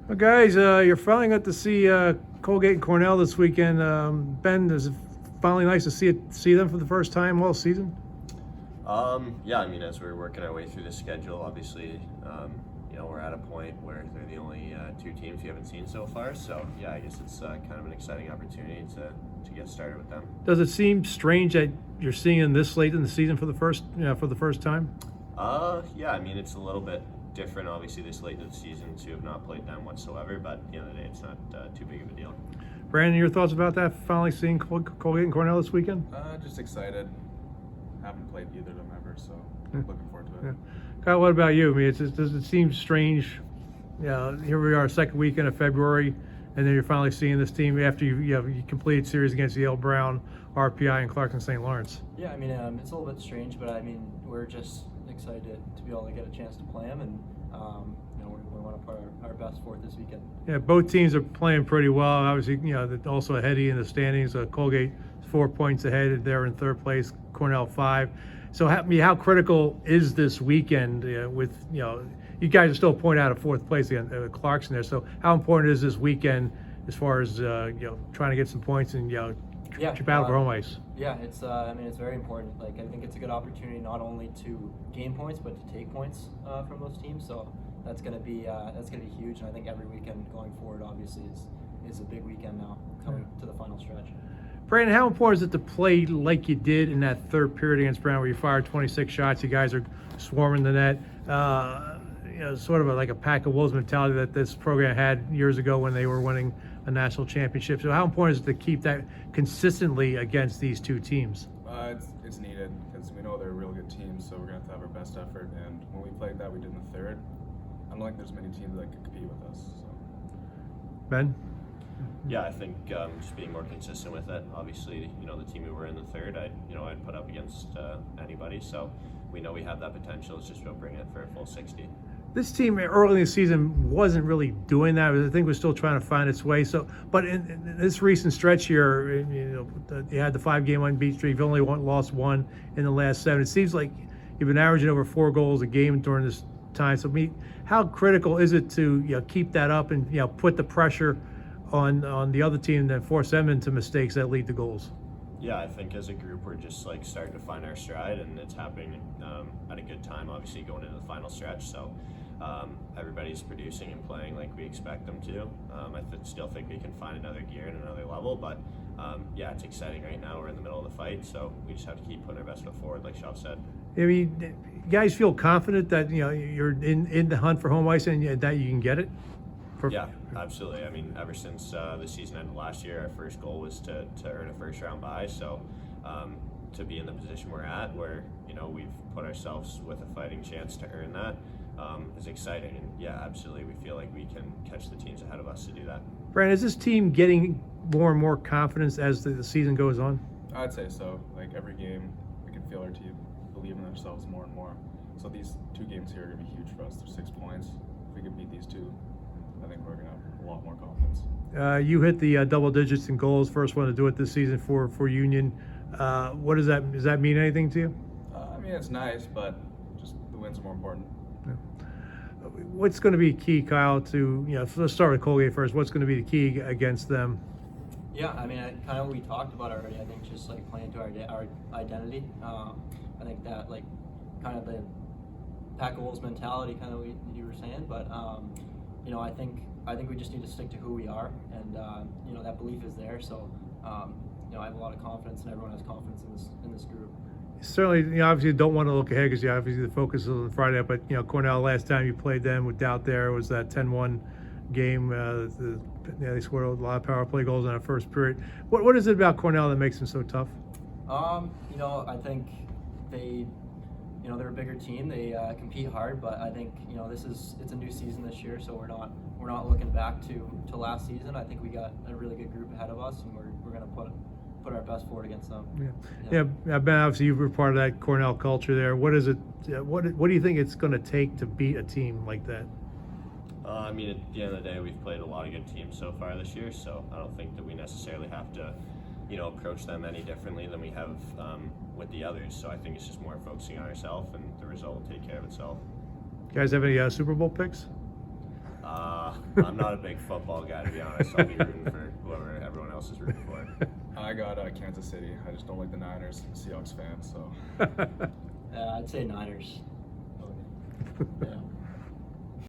Well, guys, you're finally got to see Colgate and Cornell this weekend. Ben, is it finally nice to see them for the first time all season? Yeah, I mean, as we're working our way through the schedule, obviously, we're at a point where they're the only two teams we haven't seen so far. So, yeah, I guess it's kind of an exciting opportunity to get started with them. Does it seem strange that you're seeing them this late in the season for the first time? Yeah, I mean, it's a little bit different, obviously, this late in the season to have not played them whatsoever. But at the end of the day, it's not too big of a deal. Brandon, your thoughts about that? Finally seeing Colgate and Cornell this weekend? Just excited. Haven't played either of them ever, so looking forward to it. Yeah. Kyle, what about you? I mean, does it seem strange? Here we are, second weekend of February, and then you're finally seeing this team after you completed series against Yale Brown, RPI, and Clarkson St. Lawrence. Yeah, I mean, it's a little bit strange, but I mean, we're just excited to be able to get a chance to play them, and we want to put our best forth this weekend. Yeah, both teams are playing pretty well. Obviously, also ahead in the standings. Colgate 4 points ahead. They're in third place. Cornell 5. So, how critical is this weekend with you guys are still a point out of fourth place against Clarkson there. So, how important is this weekend as far as trying to get some points and battle for home ice? Yeah, it's it's very important. Like, I think it's a good opportunity not only to gain points but to take points from those teams. So that's gonna be huge. And I think every weekend going forward, obviously, is a big weekend now coming to the final stretch. Brandon, how important is it to play like you did in that third period against Brown, where you fired 26 shots? You guys are swarming the net. Sort of like a pack of wolves mentality that this program had years ago when they were winning a national championship. So how important is it to keep that consistently against these two teams? It's needed because we know they're a real good team, so we're going to have our best effort. And when we played that, we did in the third. I don't think there's many teams that could compete with us. So. Ben? Yeah, I think just being more consistent with it. Obviously, the team who were in the third, I'd put up against anybody. So we know we have that potential. It's just about bringing it for a full 60. This team early in the season wasn't really doing that. I think we're still trying to find its way. So, but in this recent stretch here, you had the 5-game unbeaten streak. You've only lost one in the last 7. It seems like you've been averaging over 4 goals a game during this time. So, how critical is it to keep that up and put the pressure on the other team and then force them into mistakes that lead to goals? Yeah, I think as a group we're just starting to find our stride, and it's happening at a good time. Obviously, going into the final stretch, so everybody's producing and playing like we expect them to. I still think we can find another gear and another level, but yeah, it's exciting right now. We're in the middle of the fight, so we just have to keep putting our best foot forward, like Chauv said. I mean, you guys feel confident that you're in the hunt for home ice and that you can get it? Yeah, absolutely. I mean, ever since the season ended last year, our first goal was to earn a first round bye. So to be in the position we're at, where we've put ourselves with a fighting chance to earn that, is exciting. And yeah, absolutely, we feel like we can catch the teams ahead of us to do that. Brandon, is this team getting more and more confidence as the season goes on? I'd say so. Like every game, we can feel our team believe in themselves more and more. So these 2 games here are going to be huge for us. They're 6 points. If we can beat these 2, I think we're going to have a lot more confidence. You hit the double digits in goals, first one to do it this season for Union. What does that mean anything to you? I mean, it's nice, but just the wins are more important. Yeah. What's going to be key, Kyle, to, let's start with Colgate first. What's going to be the key against them? Yeah, I mean, kind of what we talked about already. I think just playing to our identity. I think that kind of the pack of wolves mentality, kind of what you were saying, but I think we just need to stick to who we are, and that belief is there. So I have a lot of confidence, and everyone has confidence in this group. Certainly, obviously you don't want to look ahead because obviously the focus is on Friday. But Cornell, last time you played them with doubt, there was that 10-1 game. They scored a lot of power play goals in that first period. What is it about Cornell that makes them so tough? I think they're a bigger team. They compete hard, but I think it's a new season this year, so we're not looking back to last season. I think we got a really good group ahead of us, and we're going to put our best forward against them. Yeah. Ben, obviously you were part of that Cornell culture there. What is it? What do you think it's going to take to beat a team like that? I mean, at the end of the day, we've played a lot of good teams so far this year, so I don't think that we necessarily have to approach them any differently than we have with the others. So I think it's just more focusing on ourselves, and the result will take care of itself. You guys have any Super Bowl picks? I'm not a big football guy, to be honest. I'll be rooting for whoever everyone else is rooting for. I got Kansas City. I just don't like the Niners. I'm a Seahawks fan, so. I'd say Niners. Yeah.